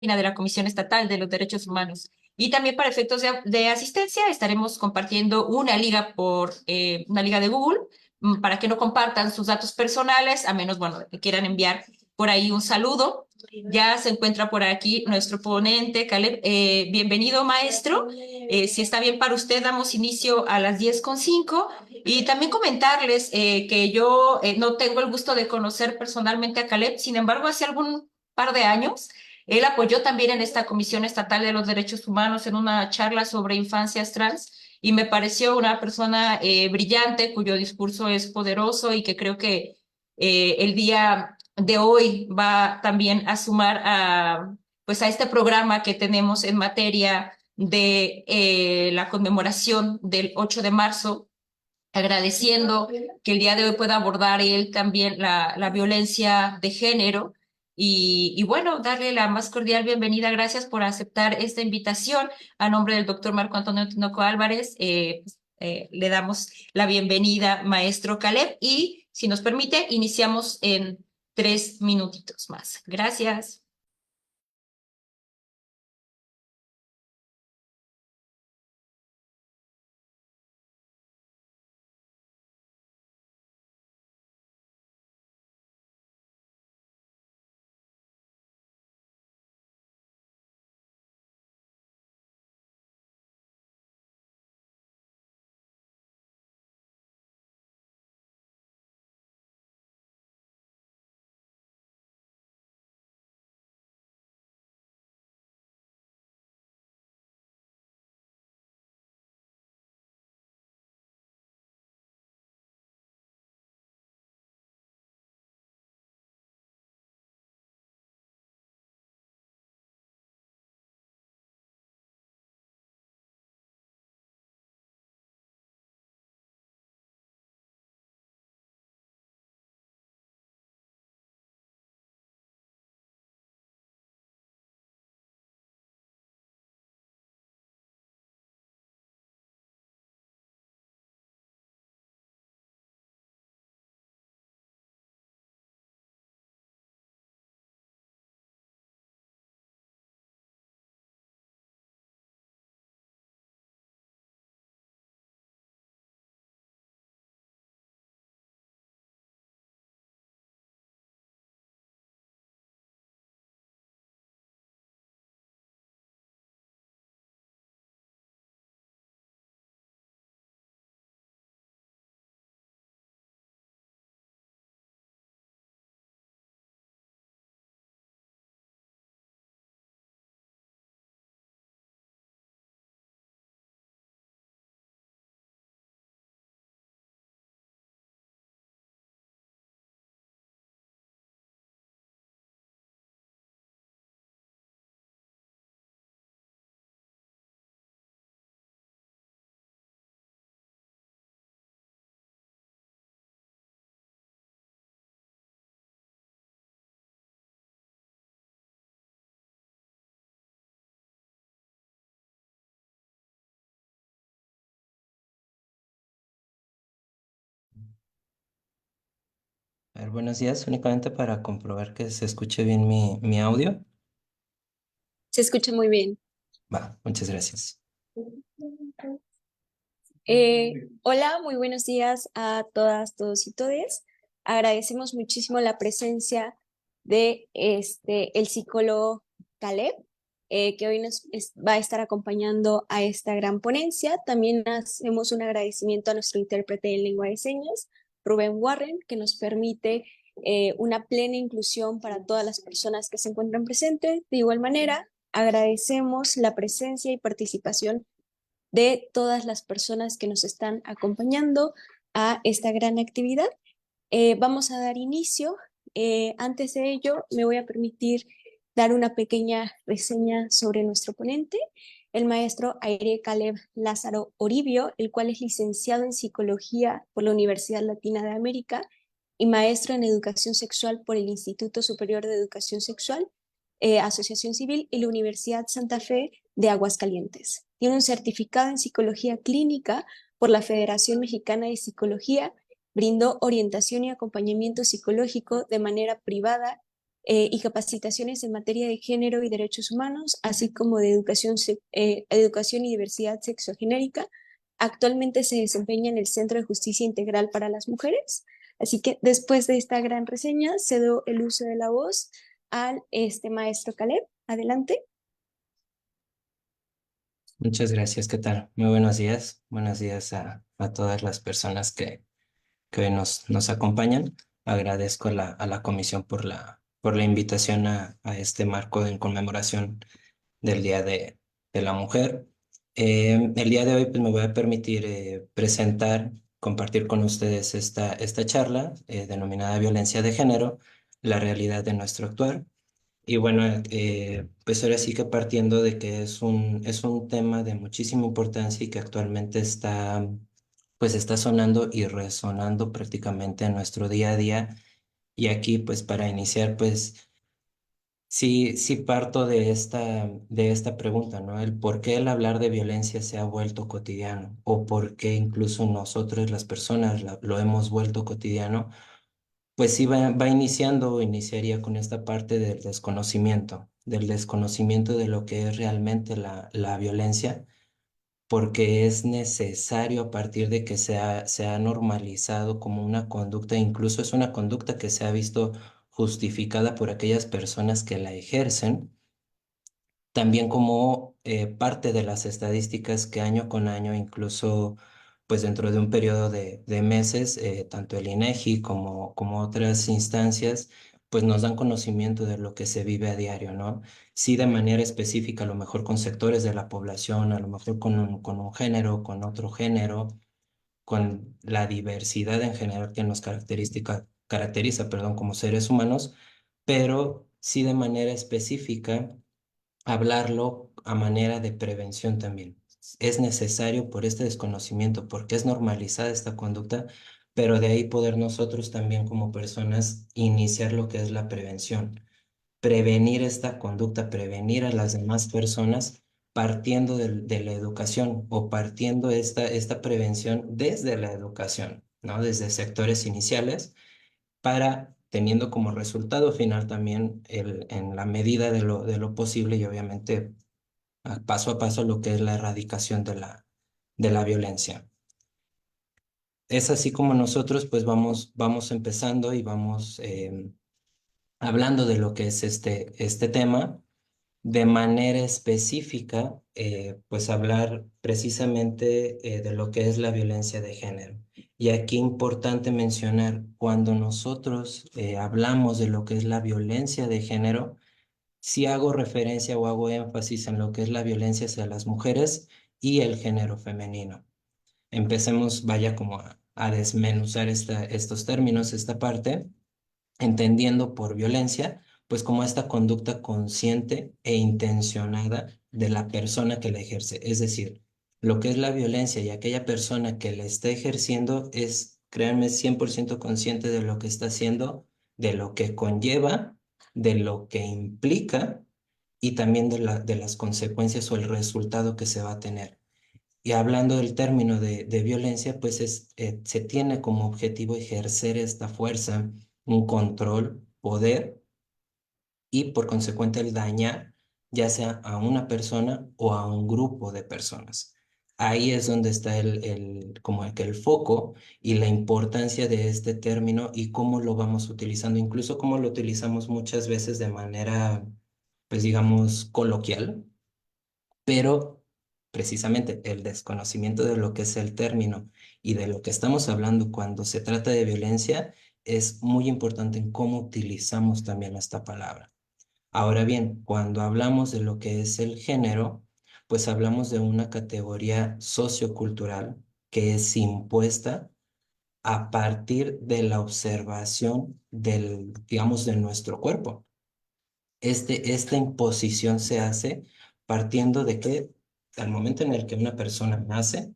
de la Comisión Estatal de los Derechos Humanos. Y también para efectos de asistencia estaremos compartiendo una liga de Google para que no compartan sus datos personales, a menos, bueno, que quieran enviar por ahí un saludo. Ya se encuentra por aquí nuestro ponente, Caleb. Bienvenido, maestro. Si está bien para usted, damos inicio a las 10:05. Y también comentarles que yo no tengo el gusto de conocer personalmente a Caleb, sin embargo, hace algún par de años él apoyó también en esta Comisión Estatal de los Derechos Humanos en una charla sobre infancias trans y me pareció una persona brillante cuyo discurso es poderoso y que creo que el día de hoy va también a sumar pues a este programa que tenemos en materia de la conmemoración del 8 de marzo, agradeciendo que el día de hoy pueda abordar él también la violencia de género y bueno, darle la más cordial bienvenida. Gracias por aceptar esta invitación. A nombre del doctor Marco Antonio Tinoco Álvarez, le damos la bienvenida, maestro Caleb, y si nos permite, iniciamos en 3 minutitos más. Gracias. A ver, buenos días, únicamente para comprobar que se escuche bien mi audio. Se escucha muy bien. Va, muchas gracias. Hola, muy buenos días a todas, todos y todes. Agradecemos muchísimo la presencia de el psicólogo Caleb, que hoy va a estar acompañando a esta gran ponencia. También hacemos un agradecimiento a nuestro intérprete en lengua de señas, Rubén Warren, que nos permite una plena inclusión para todas las personas que se encuentran presentes. De igual manera, agradecemos la presencia y participación de todas las personas que nos están acompañando a esta gran actividad. Vamos a dar inicio. Antes de ello, me voy a permitir dar una pequeña reseña sobre nuestro ponente, el maestro Aire Caleb Lázaro Oribio, el cual es licenciado en Psicología por la Universidad Latina de América y maestro en Educación Sexual por el Instituto Superior de Educación Sexual, Asociación Civil y la Universidad Santa Fe de Aguascalientes. Tiene un certificado en Psicología Clínica por la Federación Mexicana de Psicología. Brindó orientación y acompañamiento psicológico de manera privada y capacitaciones en materia de género y derechos humanos, así como de educación y diversidad sexogenérica. Actualmente se desempeña en el Centro de Justicia Integral para las Mujeres. Así que después de esta gran reseña, cedo el uso de la voz al maestro Caleb. Adelante. Muchas gracias, ¿qué tal? Muy buenos días. Buenos días a todas las personas que hoy nos acompañan. Agradezco a la comisión por la invitación a este marco en conmemoración del Día de la Mujer. El día de hoy pues, me voy a permitir presentar, compartir con ustedes esta charla denominada Violencia de Género, la realidad de nuestro actuar. Y bueno, pues ahora sí que partiendo de que es un tema de muchísima importancia y que actualmente pues está sonando y resonando prácticamente en nuestro día a día. Y aquí, pues para iniciar, pues sí parto de esta pregunta, ¿no? El por qué el hablar de violencia se ha vuelto cotidiano o por qué incluso nosotros, las personas, lo hemos vuelto cotidiano. Pues sí, va iniciando, iniciaría con esta parte del desconocimiento de lo que es realmente la violencia, porque es necesario a partir de que se ha normalizado como una conducta, incluso es una conducta que se ha visto justificada por aquellas personas que la ejercen también como parte de las estadísticas que año con año, incluso pues dentro de un periodo de meses, tanto el INEGI como otras instancias, pues nos dan conocimiento de lo que se vive a diario, ¿no? Sí, de manera específica, a lo mejor con sectores de la población, a lo mejor con un género, con otro género, con la diversidad en general que nos caracteriza, perdón, como seres humanos, pero sí de manera específica hablarlo a manera de prevención también. Es necesario por este desconocimiento, porque es normalizada esta conducta, pero de ahí poder nosotros también como personas iniciar lo que es la prevención, prevenir esta conducta, prevenir a las demás personas partiendo de la educación o partiendo esta prevención desde la educación, ¿no? Desde sectores iniciales para teniendo como resultado final también en la medida de lo posible y obviamente paso a paso lo que es la erradicación de la violencia. Es así como nosotros pues vamos empezando y vamos hablando de lo que es este tema. De manera específica, pues hablar precisamente de lo que es la violencia de género. Y aquí importante mencionar, cuando nosotros hablamos de lo que es la violencia de género, si hago referencia o hago énfasis en lo que es la violencia hacia las mujeres y el género femenino. Empecemos, vaya como a desmenuzar estos términos, esta parte entendiendo por violencia, pues como esta conducta consciente e intencionada de la persona que la ejerce. Es decir, lo que es la violencia y aquella persona que la está ejerciendo es, créanme, 100% consciente de lo que está haciendo, de lo que conlleva, de lo que implica y también de las consecuencias o el resultado que se va a tener. Y hablando del término de violencia, pues se tiene como objetivo ejercer esta fuerza, un control, poder y por consecuente el dañar ya sea a una persona o a un grupo de personas. Ahí es donde está como que el foco y la importancia de este término y cómo lo vamos utilizando, incluso cómo lo utilizamos muchas veces de manera, pues digamos, coloquial, pero precisamente el desconocimiento de lo que es el término y de lo que estamos hablando cuando se trata de violencia es muy importante en cómo utilizamos también esta palabra. Ahora bien, cuando hablamos de lo que es el género, pues hablamos de una categoría sociocultural que es impuesta a partir de la observación digamos, de nuestro cuerpo. Esta imposición se hace partiendo de que al momento en el que una persona nace,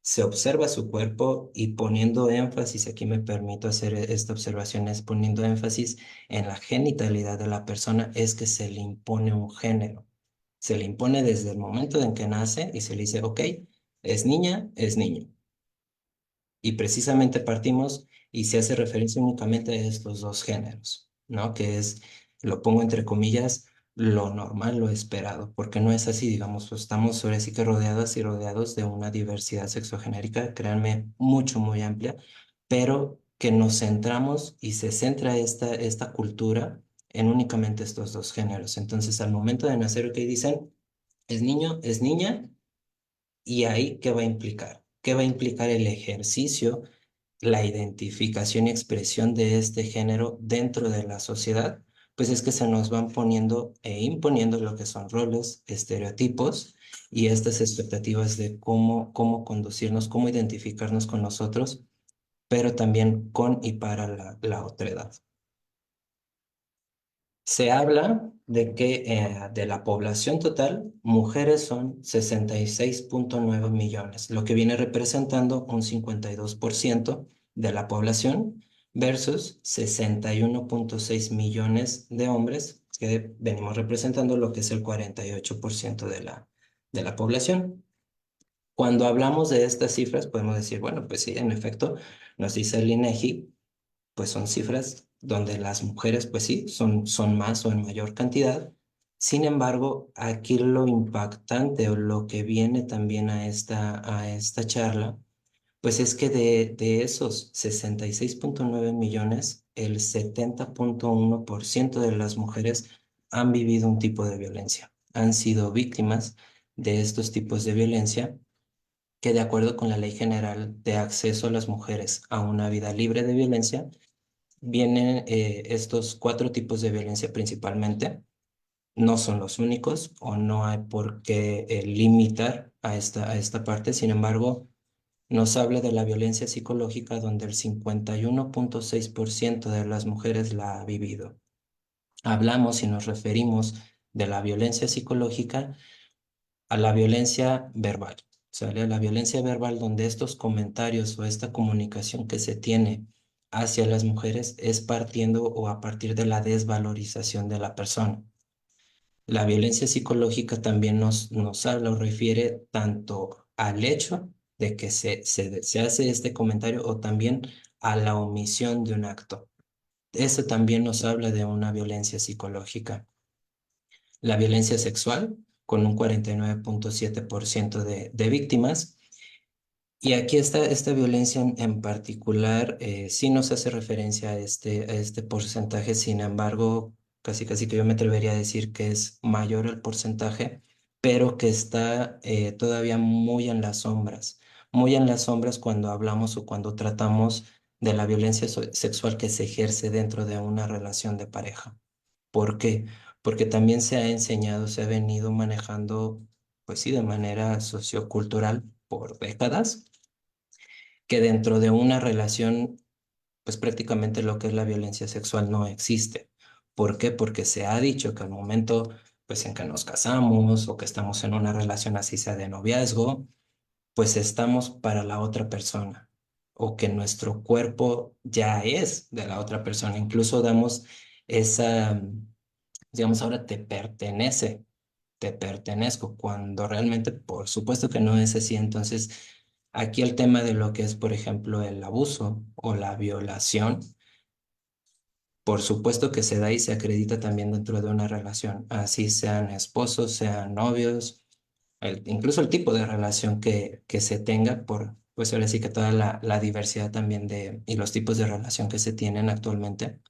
se observa su cuerpo y poniendo énfasis, aquí me permito hacer esta observación, es poniendo énfasis en la genitalidad de la persona, es que se le impone un género. Se le impone desde el momento en que nace y se le dice, ok, es niña, es niño. Y precisamente partimos y se hace referencia únicamente a estos dos géneros, ¿no? Que es lo pongo entre comillas, lo normal, lo esperado, porque no es así, digamos, pues, estamos ahora sí que rodeadas y rodeados de una diversidad sexogenérica, créanme, mucho, muy amplia, pero que nos centramos y se centra esta cultura en únicamente estos dos géneros. Entonces, al momento de nacer, ¿qué dicen? Es niño, es niña, y ahí, ¿qué va a implicar? ¿Qué va a implicar el ejercicio, la identificación y expresión de este género dentro de la sociedad? Pues es que se nos van poniendo e imponiendo lo que son roles, estereotipos y estas expectativas de cómo conducirnos, cómo identificarnos con nosotros, pero también con y para la otredad. Se habla de que de la población total, mujeres son 66,9 millones, lo que viene representando un 52% de la población versus 61,6 millones de hombres, que venimos representando lo que es el 48% de la población. Cuando hablamos de estas cifras, podemos decir, bueno, pues sí, en efecto, nos dice el INEGI, pues son cifras donde las mujeres, pues sí, son más o en mayor cantidad. Sin embargo, aquí lo impactante o lo que viene también a esta charla, pues es que de esos 66,9 millones, el 70,1% de las mujeres han vivido un tipo de violencia, han sido víctimas de estos tipos de violencia que de acuerdo con la Ley General de Acceso a las Mujeres a una vida libre de violencia, vienen estos cuatro tipos de violencia principalmente. No son los únicos o no hay por qué limitar a esta parte. Sin embargo, nos habla de la violencia psicológica donde el 51,6% de las mujeres la ha vivido. Hablamos y nos referimos de la violencia psicológica a la violencia verbal. ¿Sale? A la violencia verbal donde estos comentarios o esta comunicación que se tiene hacia las mujeres es partiendo o a partir de la desvalorización de la persona. La violencia psicológica también nos habla o refiere tanto al hecho de que se hace este comentario o también a la omisión de un acto. Eso también nos habla de una violencia psicológica. La violencia sexual, con un 49,7% de víctimas. Y aquí esta violencia en particular sí nos hace referencia a este porcentaje, sin embargo, casi casi que yo me atrevería a decir que es mayor el porcentaje, pero que está todavía muy en las sombras cuando hablamos o cuando tratamos de la violencia sexual que se ejerce dentro de una relación de pareja. ¿Por qué? Porque también se ha enseñado, se ha venido manejando, pues sí, de manera sociocultural por décadas que dentro de una relación, pues prácticamente lo que es la violencia sexual no existe. ¿Por qué? Porque se ha dicho que al momento, pues en que nos casamos o que estamos en una relación así sea de noviazgo, pues estamos para la otra persona o que nuestro cuerpo ya es de la otra persona. Incluso damos esa, digamos, ahora te pertenezco, cuando realmente, por supuesto que no es así. Entonces, aquí el tema de lo que es, por ejemplo, el abuso o la violación, por supuesto que se da y se acredita también dentro de una relación, así sean esposos, sean novios, incluso el tipo de relación que se tenga, pues ahora sí que toda la diversidad también y los tipos de relación que se tienen actualmente,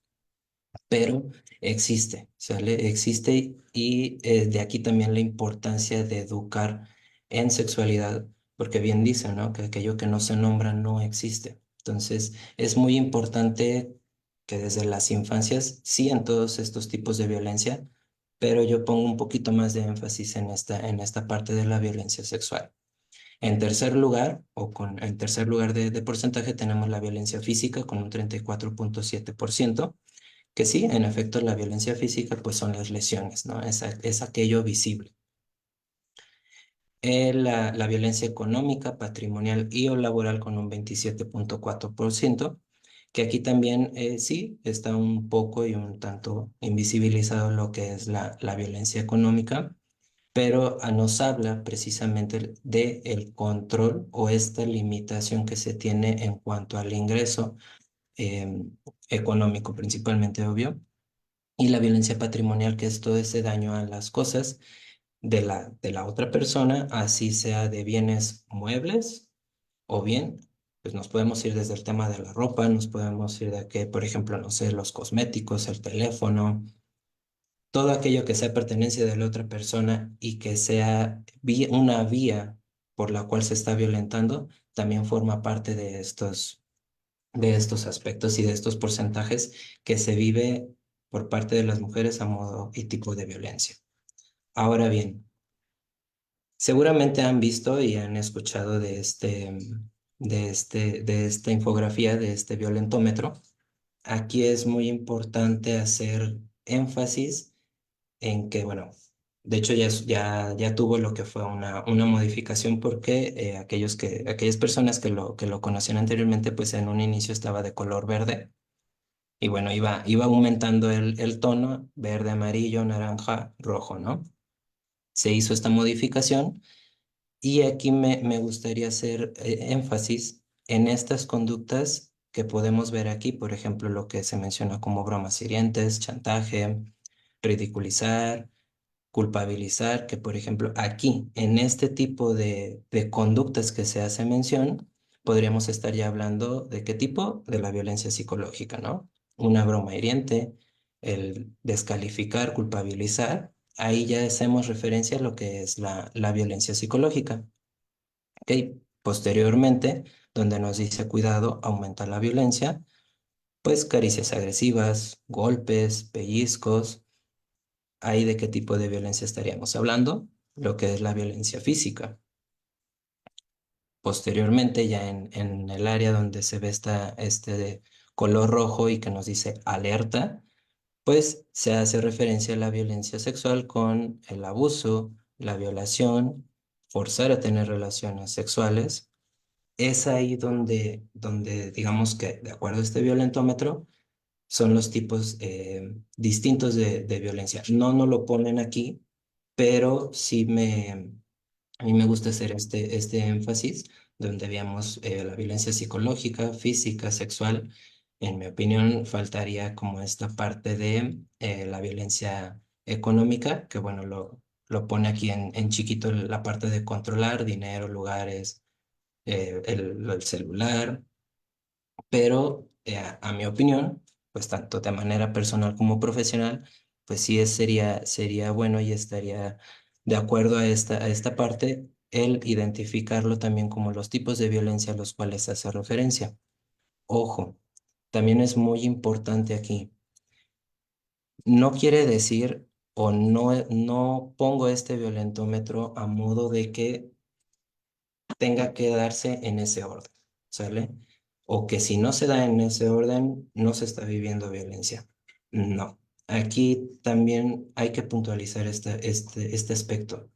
pero existe, ¿sale? Existe y de aquí también la importancia de educar en sexualidad, porque bien dicen, ¿no? Que aquello que no se nombra no existe. Entonces, es muy importante que desde las infancias, sí, en todos estos tipos de violencia, pero yo pongo un poquito más de énfasis en esta parte de la violencia sexual. En tercer lugar, en tercer lugar de porcentaje, tenemos la violencia física con un 34,7%, que sí, en efecto, la violencia física pues son las lesiones, ¿no? Es aquello visible. La violencia económica, patrimonial y o laboral con un 27,4%, que aquí también sí está un poco y un tanto invisibilizado lo que es la violencia económica, pero nos habla precisamente de el control o esta limitación que se tiene en cuanto al ingreso económico, principalmente, obvio, y la violencia patrimonial, que es todo ese daño a las cosas de la otra persona, así sea de bienes muebles o bien, pues nos podemos ir desde el tema de la ropa, nos podemos ir de que, por ejemplo, no sé, los cosméticos, el teléfono, todo aquello que sea pertenencia de la otra persona y que sea una vía por la cual se está violentando, también forma parte de estos aspectos y de estos porcentajes que se vive por parte de las mujeres a modo y tipo de violencia. Ahora bien, seguramente han visto y han escuchado de esta infografía, de este violentómetro. Aquí es muy importante hacer énfasis en que, bueno, de hecho ya tuvo lo que fue una modificación porque aquellas personas que lo conocían anteriormente, pues en un inicio estaba de color verde y bueno, iba aumentando el tono verde, amarillo, naranja, rojo, ¿no? Se hizo esta modificación y aquí me gustaría hacer énfasis en estas conductas que podemos ver aquí, por ejemplo, lo que se menciona como bromas hirientes, chantaje, ridiculizar, culpabilizar, que por ejemplo aquí, en este tipo de conductas que se hace mención, podríamos estar ya hablando de qué tipo, de la violencia psicológica, ¿no? Una broma hiriente, el descalificar, culpabilizar, ahí ya hacemos referencia a lo que es la violencia psicológica. ¿Ok? Posteriormente, donde nos dice cuidado, aumenta la violencia, pues caricias agresivas, golpes, pellizcos. Ahí de qué tipo de violencia estaríamos hablando, lo que es la violencia física. Posteriormente, ya en el área donde se ve este de color rojo y que nos dice alerta, pues se hace referencia a la violencia sexual con el abuso, la violación, forzar a tener relaciones sexuales. Es ahí donde digamos que, de acuerdo a este violentómetro, son los tipos distintos de violencia. No lo ponen aquí, pero a mí me gusta hacer este énfasis donde veamos la violencia psicológica, física, sexual. En mi opinión, faltaría como esta parte de la violencia económica, que bueno, lo pone aquí en chiquito la parte de controlar dinero, lugares, el celular, pero a mi opinión, pues tanto de manera personal como profesional, pues sí sería bueno y estaría de acuerdo a esta parte el identificarlo también como los tipos de violencia a los cuales hace referencia. Ojo, también es muy importante aquí. No quiere decir o no pongo este violentómetro a modo de que tenga que darse en ese orden, ¿sale? O que si no se da en ese orden, no se está viviendo violencia. No. Aquí también hay que puntualizar este aspecto.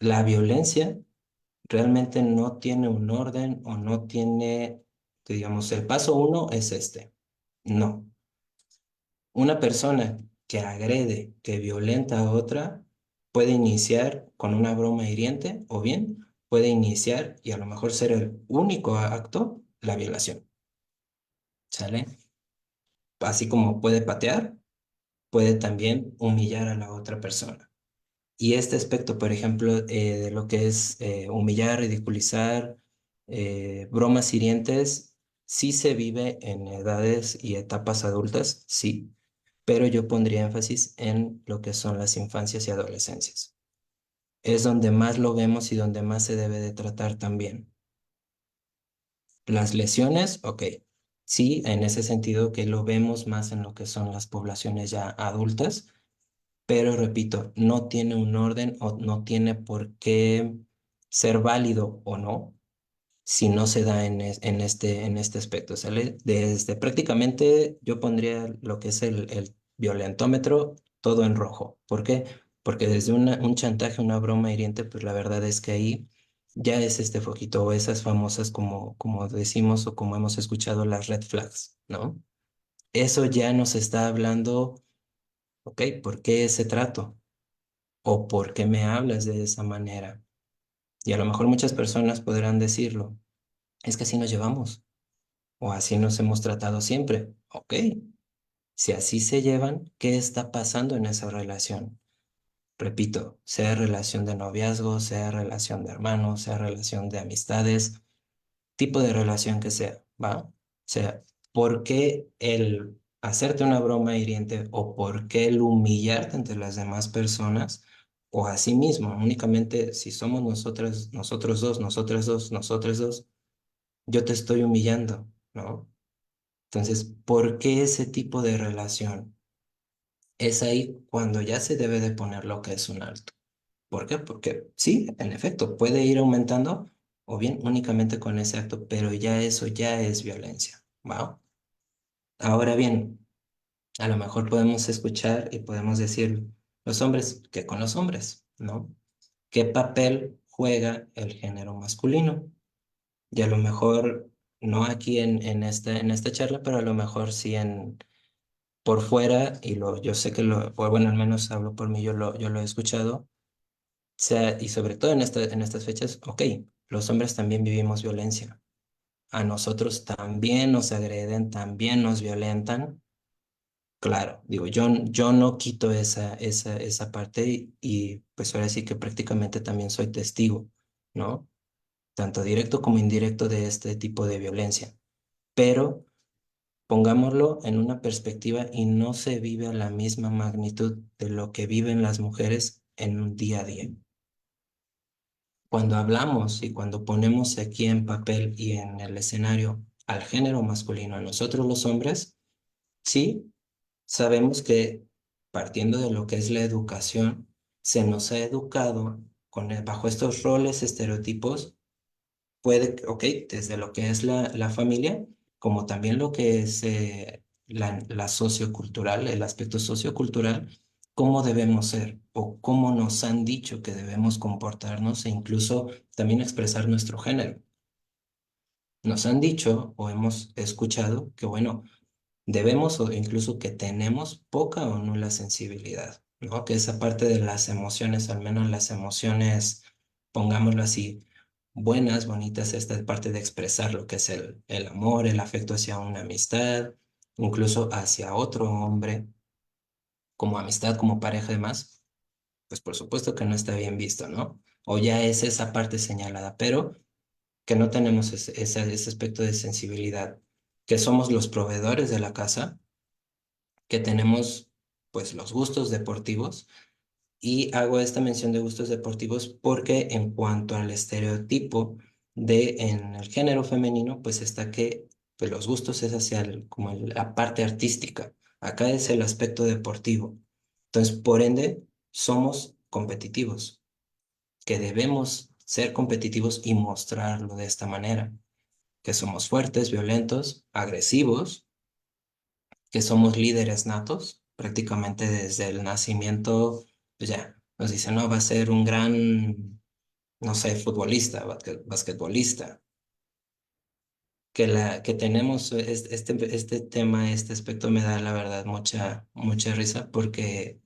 La violencia realmente no tiene un orden o no tiene, digamos, el paso uno es este. No. Una persona que agrede, que violenta a otra, puede iniciar con una broma hiriente o bien puede iniciar y a lo mejor ser el único acto, la violación. ¿Sale? Así como puede patear, puede también humillar a la otra persona. Y este aspecto, por ejemplo, de lo que es humillar, ridiculizar, bromas hirientes, sí se vive en edades y etapas adultas, sí, pero yo pondría énfasis en lo que son las infancias y adolescencias. Es donde más lo vemos y donde más se debe de tratar también. Las lesiones, ok, sí, en ese sentido que lo vemos más en lo que son las poblaciones ya adultas, pero repito, no tiene un orden o no tiene por qué ser válido o no si no se da en este aspecto, ¿sale? Desde prácticamente yo pondría lo que es el violentómetro todo en rojo. ¿Por qué? Porque desde un chantaje, una broma hiriente, pues la verdad es que ahí ya es este foquito o esas famosas como decimos o como hemos escuchado las red flags, ¿no? Eso ya nos está hablando, ok, ¿por qué ese trato? ¿O por qué me hablas de esa manera? Y a lo mejor muchas personas podrán decirlo, es que así nos llevamos o así nos hemos tratado siempre. Ok, Si así se llevan, ¿qué está pasando en esa relación? Repito, sea relación de noviazgo, sea relación de hermanos, sea relación de amistades, tipo de relación que sea, ¿va? O sea, ¿por qué el hacerte una broma hiriente o por qué el humillarte entre las demás personas o a sí mismo? Únicamente si somos nosotras, nosotros dos, nosotras dos, nosotros dos, yo te estoy humillando, ¿no? Entonces, ¿por qué ese tipo de relación? Es ahí cuando ya se debe de poner lo que es un alto. ¿Por qué? Porque sí, en efecto, puede ir aumentando o bien únicamente con ese acto, pero ya eso ya es violencia. ¿Va? Ahora bien, a lo mejor podemos escuchar y podemos decir los hombres, ¿qué con los hombres? ¿No? ¿Qué papel juega el género masculino? Y a lo mejor, no aquí en esta charla, pero a lo mejor sí por fuera, yo sé que o bueno, al menos hablo por mí, yo lo he escuchado sea, y sobre todo en estas fechas, ok, los hombres también vivimos violencia. A nosotros también nos agreden, también nos violentan. Claro, digo, yo no quito esa parte y pues ahora sí que prácticamente también soy testigo, ¿no? Tanto directo como indirecto de este tipo de violencia. Pero pongámoslo en una perspectiva y no se vive a la misma magnitud de lo que viven las mujeres en un día a día. Cuando hablamos y cuando ponemos aquí en papel y en el escenario al género masculino, a nosotros los hombres, sí, sabemos que partiendo de lo que es la educación, se nos ha educado bajo estos roles, estereotipos, ok, desde lo que es la familia, como también lo que es la sociocultural, el aspecto sociocultural, cómo debemos ser o cómo nos han dicho que debemos comportarnos e incluso también expresar nuestro género. Nos han dicho o hemos escuchado que, bueno, debemos o incluso que tenemos poca o nula sensibilidad, ¿no? Que esa parte de las emociones, al menos las emociones, pongámoslo así, buenas, bonitas, esta parte de expresar lo que es el amor, el afecto hacia una amistad, incluso hacia otro hombre, como amistad, como pareja y demás, pues por supuesto que no está bien visto, ¿no? O ya es esa parte señalada, pero que no tenemos ese aspecto de sensibilidad, que somos los proveedores de la casa, que tenemos pues los gustos deportivos. Y hago esta mención de gustos deportivos porque en cuanto al estereotipo en el género femenino, pues está que pues los gustos es hacia la parte artística. Acá es el aspecto deportivo. Entonces, por ende, somos competitivos, que debemos ser competitivos y mostrarlo de esta manera, que somos fuertes, violentos, agresivos, que somos líderes natos, prácticamente desde el nacimiento, pues ya, nos dicen, no, va a ser un gran, no sé, futbolista, basquetbolista, que tenemos este tema, este aspecto me da la verdad mucha risa porque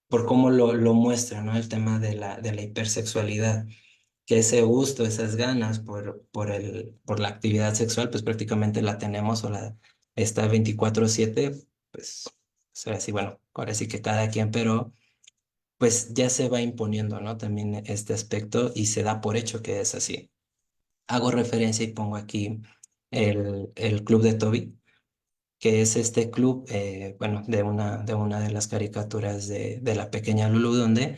por cómo lo muestra, ¿no? El tema de la hipersexualidad, que ese gusto, esas ganas por la actividad sexual, pues prácticamente la tenemos o está 24/7, pues, o sea, sí, bueno, ahora sí que cada quien, pero pues ya se va imponiendo, ¿no? También este aspecto y se da por hecho que es así. Hago referencia y pongo aquí el club de Toby, que es este club, bueno, de una de las caricaturas de la pequeña Lulu, donde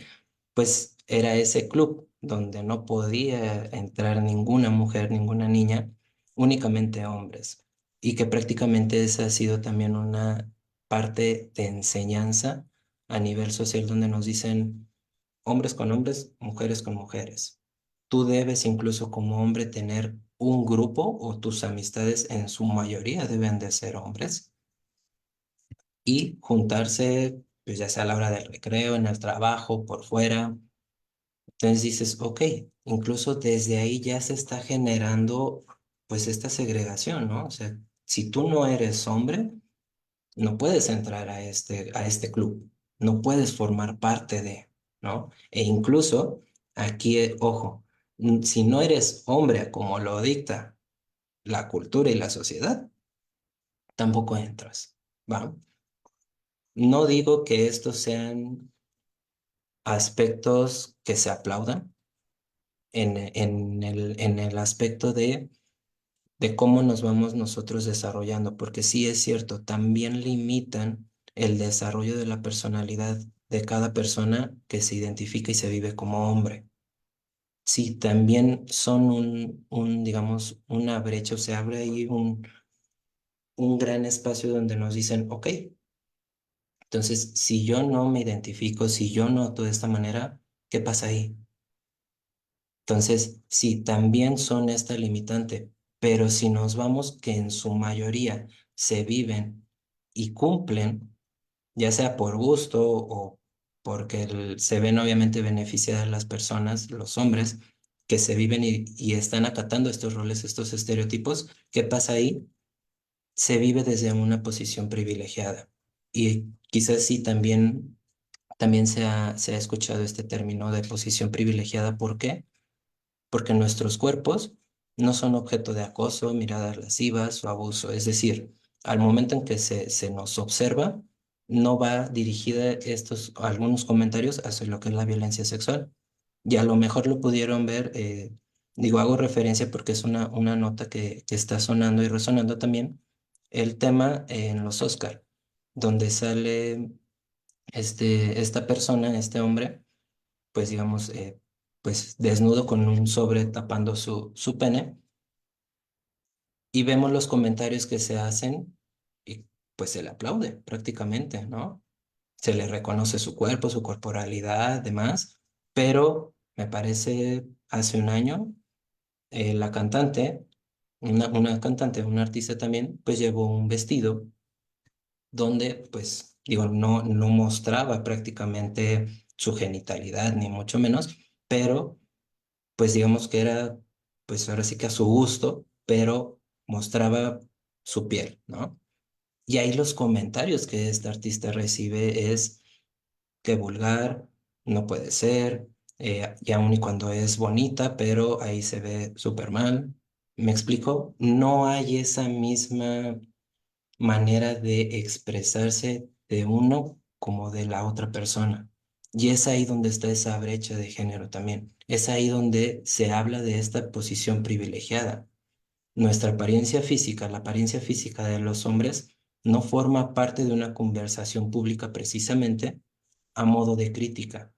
pues era ese club donde no podía entrar ninguna mujer, ninguna niña, únicamente hombres. Y que prácticamente esa ha sido también una parte de enseñanza a nivel social donde nos dicen hombres con hombres, mujeres con mujeres. Tú debes incluso como hombre tener un grupo o tus amistades en su mayoría deben de ser hombres y juntarse, pues ya sea a la hora del recreo, en el trabajo, por fuera. Entonces dices, ok, incluso desde ahí ya se está generando pues esta segregación, ¿no? O sea, si tú no eres hombre, no puedes entrar a este club, no puedes formar parte de, ¿no? E incluso aquí, ojo, si no eres hombre como lo dicta la cultura y la sociedad, tampoco entras, ¿va? No digo que estos sean aspectos que se aplaudan en el aspecto de cómo nos vamos nosotros desarrollando, porque sí es cierto, también limitan el desarrollo de la personalidad de cada persona que se identifica y se vive como hombre. Sí, también son digamos, una brecha, o se abre ahí un gran espacio donde nos dicen, ok, entonces si yo no me identifico, si yo no actúo de esta manera, ¿qué pasa ahí? Entonces, sí, también son esta limitante, pero si nos vamos que en su mayoría se viven y cumplen, ya sea por gusto o porque se ven obviamente beneficiadas las personas, los hombres, que se viven y están acatando estos roles, estos estereotipos, ¿qué pasa ahí? Se vive desde una posición privilegiada. Y quizás sí también se ha escuchado este término de posición privilegiada. ¿Por qué? Porque nuestros cuerpos no son objeto de acoso, miradas lascivas o abuso. Es decir, al momento en que se nos observa, no va dirigida algunos comentarios hacia lo que es la violencia sexual. Y a lo mejor lo pudieron ver, digo, hago referencia porque es una nota que está sonando y resonando también, el tema en los Oscar, donde sale esta persona, este hombre pues digamos, pues desnudo con un sobre tapando su pene y vemos los comentarios que se hacen y pues se le aplaude prácticamente, ¿no? Se le reconoce su cuerpo, su corporalidad, demás, pero me parece hace un año la cantante, una cantante, una artista también, pues llevó un vestido donde pues digo, no mostraba prácticamente su genitalidad, ni mucho menos, pero pues digamos que era, pues ahora sí que a su gusto, pero mostraba su piel, ¿no? Y ahí los comentarios que esta artista recibe es que vulgar, no puede ser, y aun y cuando es bonita, pero ahí se ve súper mal. ¿Me explico? No hay esa misma manera de expresarse de uno como de la otra persona. Y es ahí donde está esa brecha de género también. Es ahí donde se habla de esta posición privilegiada. Nuestra apariencia física, la apariencia física de los hombres, no forma parte de una conversación pública precisamente a modo de crítica,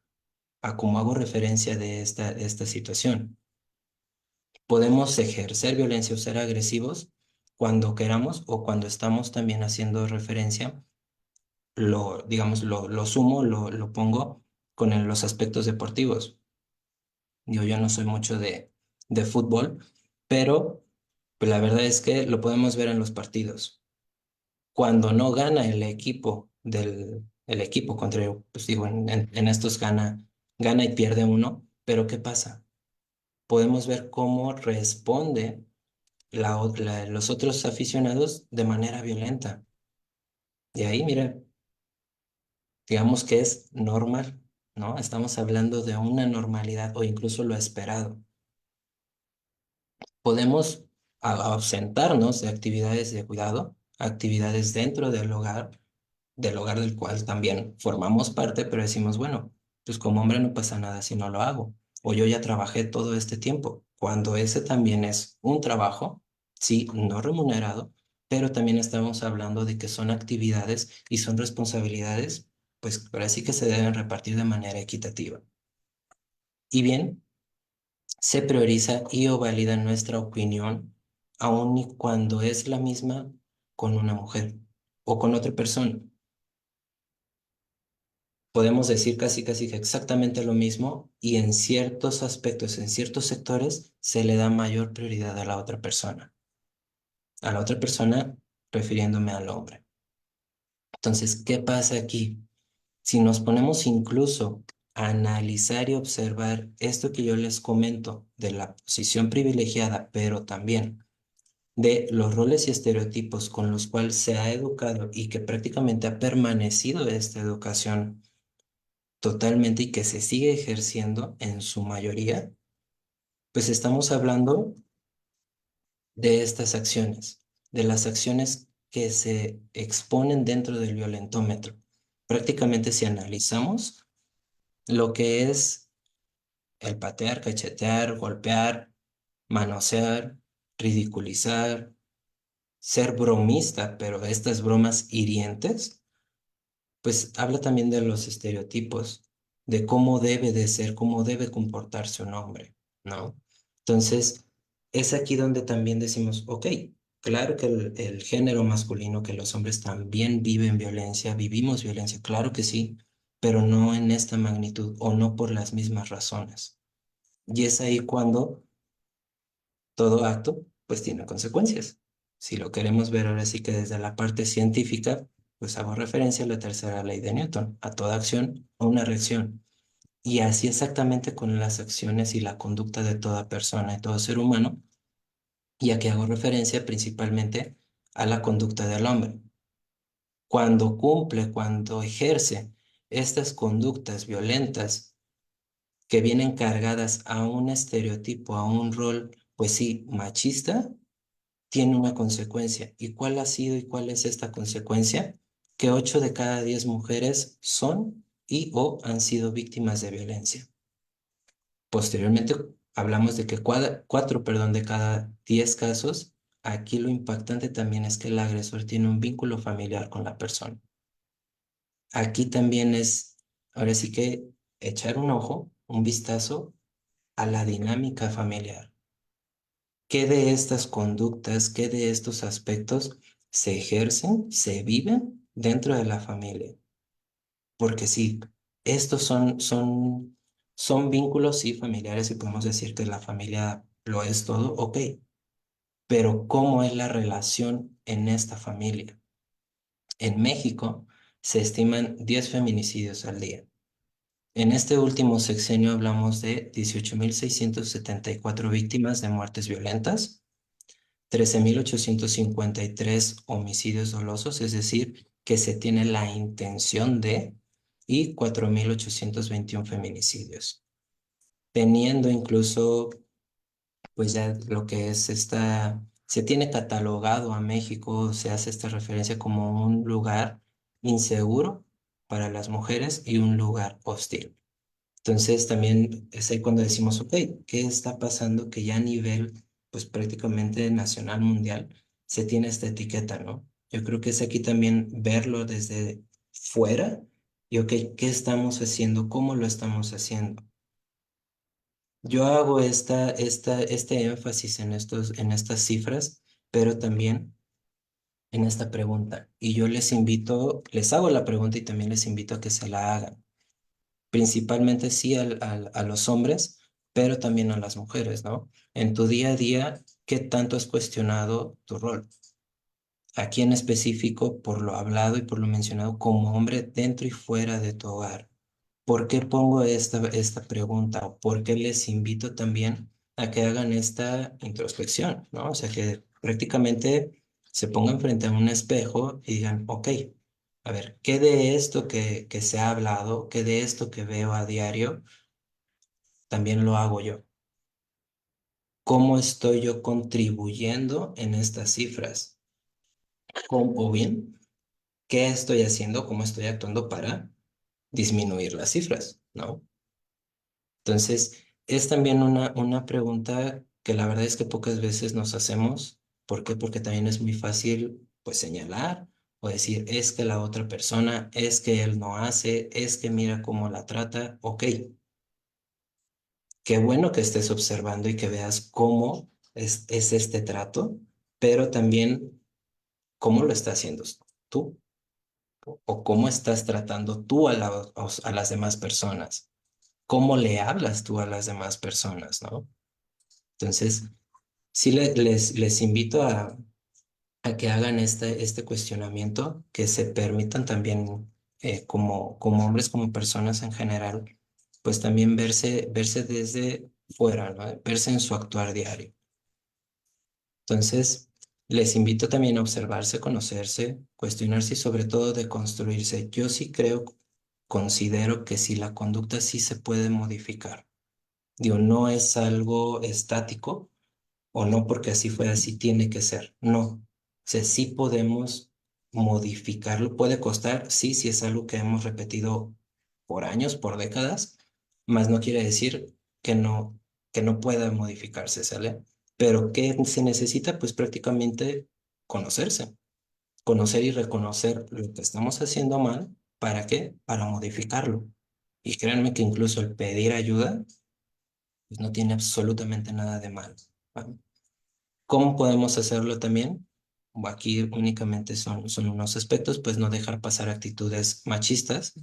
a como hago referencia de esta situación. Podemos ejercer violencia o ser agresivos cuando queramos o cuando estamos también haciendo referencia, digamos, lo sumo, lo pongo con los aspectos deportivos. Yo no soy mucho de fútbol, pero pues, la verdad es que lo podemos ver en los partidos. Cuando no gana el equipo contra, pues digo, en estos gana y pierde uno, pero ¿qué pasa? Podemos ver cómo responde los otros aficionados de manera violenta. Y ahí, mira, digamos que es normal, ¿no? Estamos hablando de una normalidad o incluso lo esperado. Podemos ausentarnos de actividades de cuidado, actividades dentro del hogar del cual también formamos parte, pero decimos, bueno, pues como hombre no pasa nada si no lo hago. O yo ya trabajé todo este tiempo, cuando ese también es un trabajo, sí, no remunerado, pero también estamos hablando de que son actividades y son responsabilidades, pues ahora sí que se deben repartir de manera equitativa. Y bien, se prioriza y o valida nuestra opinión, aun y cuando es la misma con una mujer o con otra persona. Podemos decir casi que exactamente lo mismo y en ciertos aspectos, en ciertos sectores, se le da mayor prioridad a la otra persona. A la otra persona refiriéndome al hombre. Entonces, ¿qué pasa aquí? Si nos ponemos incluso a analizar y observar esto que yo les comento de la posición privilegiada, pero también de los roles y estereotipos con los cuales se ha educado y que prácticamente ha permanecido esta educación totalmente y que se sigue ejerciendo en su mayoría, pues estamos hablando de estas acciones, de las acciones que se exponen dentro del violentómetro. prácticamente si analizamos lo que es el patear, cachetear, golpear, manosear, ridiculizar, ser bromista, pero estas bromas hirientes, pues habla también de los estereotipos, de cómo debe de ser, cómo debe comportarse un hombre, ¿no? Entonces, es aquí donde también decimos, ok, claro que el género masculino, que los hombres también viven violencia, vivimos violencia, claro que sí, pero no en esta magnitud o no por las mismas razones. Y es ahí cuando todo acto, pues tiene consecuencias. Si lo queremos ver ahora sí que desde la parte científica, pues hago referencia a la tercera ley de Newton, a toda acción o una reacción. Y así exactamente con las acciones y la conducta de toda persona y todo ser humano, ya que hago referencia principalmente a la conducta del hombre. Cuando cumple, cuando ejerce estas conductas violentas que vienen cargadas a un estereotipo, a un rol, pues sí, machista, tiene una consecuencia. ¿Y cuál ha sido y cuál es esta consecuencia? Que 8 de cada 10 mujeres son y o han sido víctimas de violencia. Posteriormente, hablamos de que 4, perdón, de cada 10 casos, aquí lo impactante también es que el agresor tiene un vínculo familiar con la persona. Aquí también es, ahora sí que echar un ojo, un vistazo a la dinámica familiar. ¿Qué de estas conductas, qué de estos aspectos se ejercen, se viven dentro de la familia? Porque sí, estos son vínculos, sí, familiares y podemos decir que la familia lo es todo, ok, pero ¿cómo es la relación en esta familia? En México se estiman 10 feminicidios al día. En este último sexenio hablamos de 18.674 víctimas de muertes violentas, 13.853 homicidios dolosos, es decir, que se tiene la intención de, y 4.821 feminicidios, teniendo incluso, pues ya lo que es se tiene catalogado a México, se hace esta referencia como un lugar inseguro para las mujeres y un lugar hostil. Entonces también es ahí cuando decimos, ok, ¿qué está pasando que ya a nivel, pues prácticamente nacional, mundial, se tiene esta etiqueta, ¿no? Yo creo que es aquí también verlo desde fuera y, ok, ¿qué estamos haciendo? ¿Cómo lo estamos haciendo? Yo hago este énfasis en estas cifras, pero también en esta pregunta. Y yo les hago la pregunta y también les invito a que se la hagan principalmente sí a los hombres, pero también a las mujeres, ¿no? En tu día a día, ¿qué tanto has cuestionado tu rol? Aquí en específico, por lo hablado y por lo mencionado, como hombre dentro y fuera de tu hogar. ¿Por qué pongo esta pregunta? ¿O por qué les invito también a que hagan esta introspección, ¿no? O sea, que prácticamente se pongan frente a un espejo y digan, ok, a ver, ¿qué de esto que se ha hablado, qué de esto que veo a diario, también lo hago yo? ¿Cómo estoy yo contribuyendo en estas cifras? O bien, ¿qué estoy haciendo? ¿Cómo estoy actuando para disminuir las cifras? ¿No? Entonces, es también una pregunta que la verdad es que pocas veces nos hacemos. ¿Por qué? Porque también es muy fácil, pues, señalar o decir, es que la otra persona, es que él no hace, es que mira cómo la trata. Ok, qué bueno que estés observando y que veas cómo es este trato, pero también cómo lo estás haciendo tú o cómo estás tratando tú a las demás personas, cómo le hablas tú a las demás personas, ¿no? Entonces, sí les invito a que hagan este cuestionamiento, que se permitan también como hombres, como personas en general, pues también verse desde fuera, ¿no? Verse en su actuar diario. Entonces, les invito también a observarse, conocerse, cuestionarse y sobre todo de construirse. Yo sí considero que si la conducta sí se puede modificar. Digo, no es algo estático o no porque así fue, así tiene que ser. No. O sea, sí podemos modificarlo puede costar, sí, sí es algo que hemos repetido por años, por décadas, mas no quiere decir que no pueda modificarse, ¿sale? Pero ¿qué se necesita? Pues prácticamente conocerse, conocer y reconocer lo que estamos haciendo mal. ¿Para qué? Para modificarlo. Y créanme que incluso el pedir ayuda, pues no tiene absolutamente nada de malo. ¿Vale? ¿Cómo podemos hacerlo también? Aquí únicamente son unos aspectos, pues no dejar pasar actitudes machistas.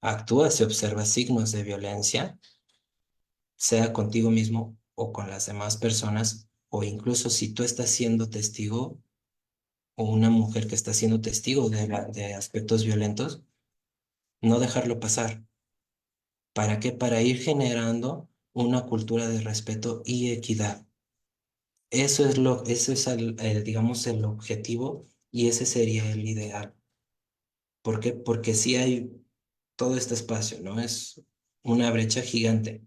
Actúa si observa signos de violencia, sea contigo mismo o con las demás personas, o incluso si tú estás siendo testigo o una mujer que está siendo testigo de aspectos violentos, no dejarlo pasar. ¿Para qué? Para ir generando una cultura de respeto y equidad. Eso es digamos, el objetivo y ese sería el ideal. ¿Por qué? Porque sí hay todo este espacio, ¿no? Es una brecha gigante.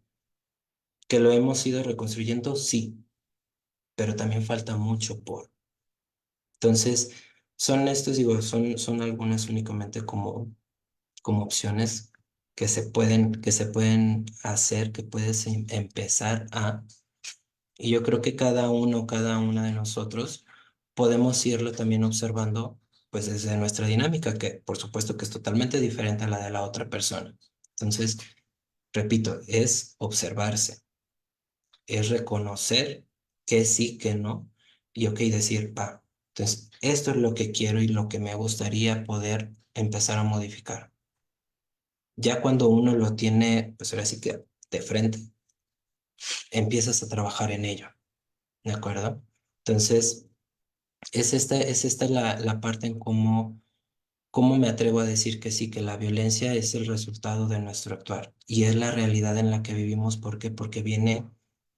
¿Que lo hemos ido reconstruyendo? Sí, pero también falta mucho por. Entonces, son estos, digo, son algunas únicamente como opciones que se pueden hacer, que puedes empezar a. Y yo creo que cada una de nosotros podemos irlo también observando, pues desde nuestra dinámica, que por supuesto que es totalmente diferente a la de la otra persona. Entonces, repito, es observarse, es reconocer que sí, que no, y ok, decir, va, entonces esto es lo que quiero y lo que me gustaría poder empezar a modificar. Ya cuando uno lo tiene, pues ahora sí que de frente, empiezas a trabajar en ello, ¿de acuerdo? Entonces, es esta la parte en cómo me atrevo a decir que sí, que la violencia es el resultado de nuestro actuar y es la realidad en la que vivimos. ¿Por qué? Porque viene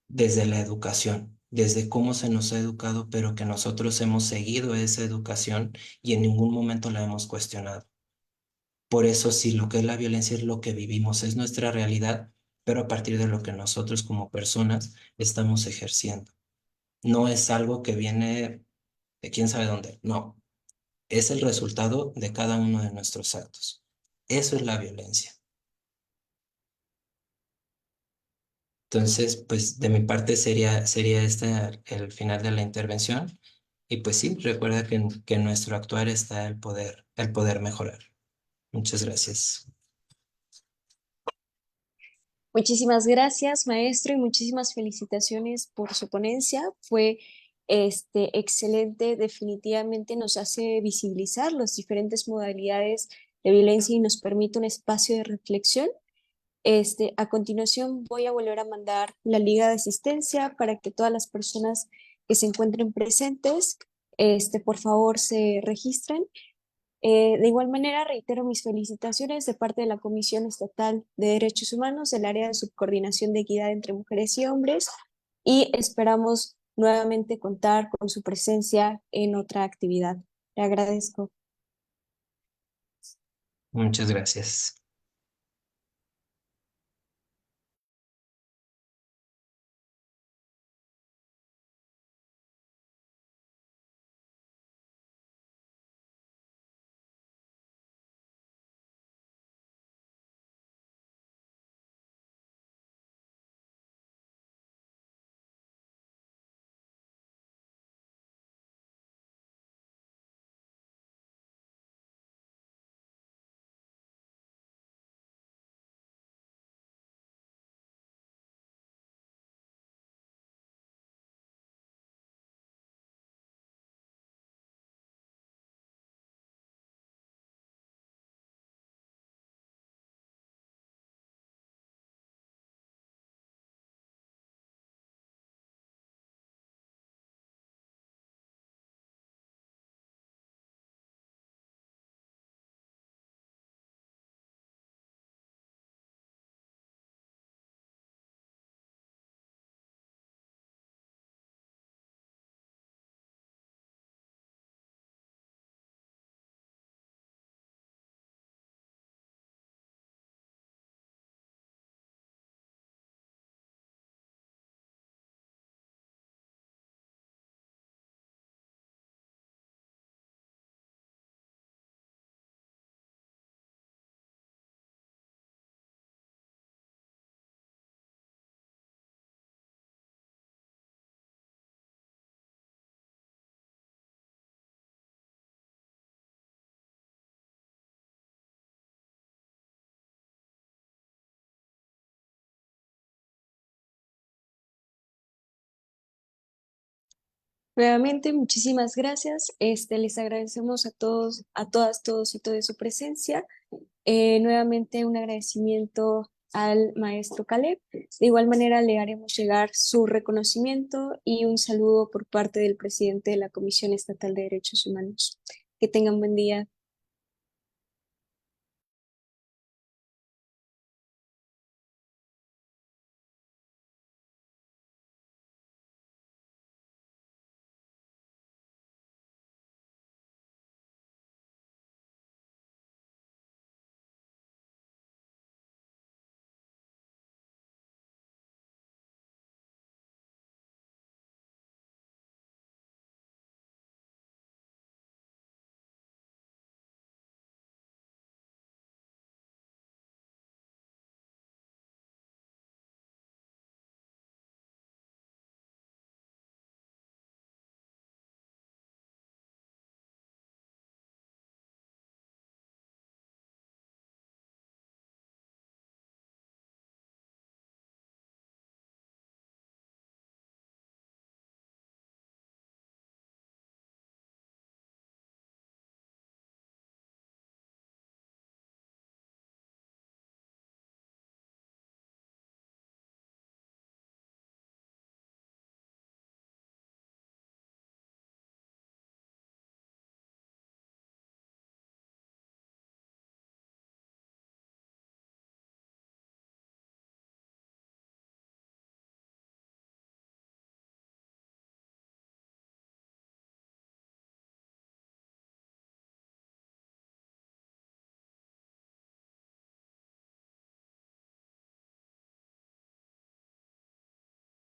desde la educación, desde cómo se nos ha educado, pero que nosotros hemos seguido esa educación y en ningún momento la hemos cuestionado. Por eso sí, lo que es la violencia es lo que vivimos, es nuestra realidad, pero a partir de lo que nosotros como personas estamos ejerciendo. No es algo que viene de quién sabe dónde, no, es el resultado de cada uno de nuestros actos. Eso es la violencia. Entonces, pues de mi parte sería este el final de la intervención. Y pues sí, recuerda que en nuestro actuar está el poder mejorar. Muchas gracias. Muchísimas gracias, maestro, y muchísimas felicitaciones por su ponencia. Fue excelente, definitivamente nos hace visibilizar las diferentes modalidades de violencia y nos permite un espacio de reflexión. A continuación voy a volver a mandar la liga de asistencia para que todas las personas que se encuentren presentes, por favor, se registren. De igual manera, reitero mis felicitaciones de parte de la Comisión Estatal de Derechos Humanos del área de subcoordinación de equidad entre mujeres y hombres y esperamos nuevamente contar con su presencia en otra actividad. Le agradezco. Muchas gracias. Nuevamente, muchísimas gracias. Les agradecemos a todos, a todas, todos y todas su presencia. Nuevamente un agradecimiento al maestro Caleb. De igual manera le haremos llegar su reconocimiento y un saludo por parte del presidente de la Comisión Estatal de Derechos Humanos. Que tengan buen día.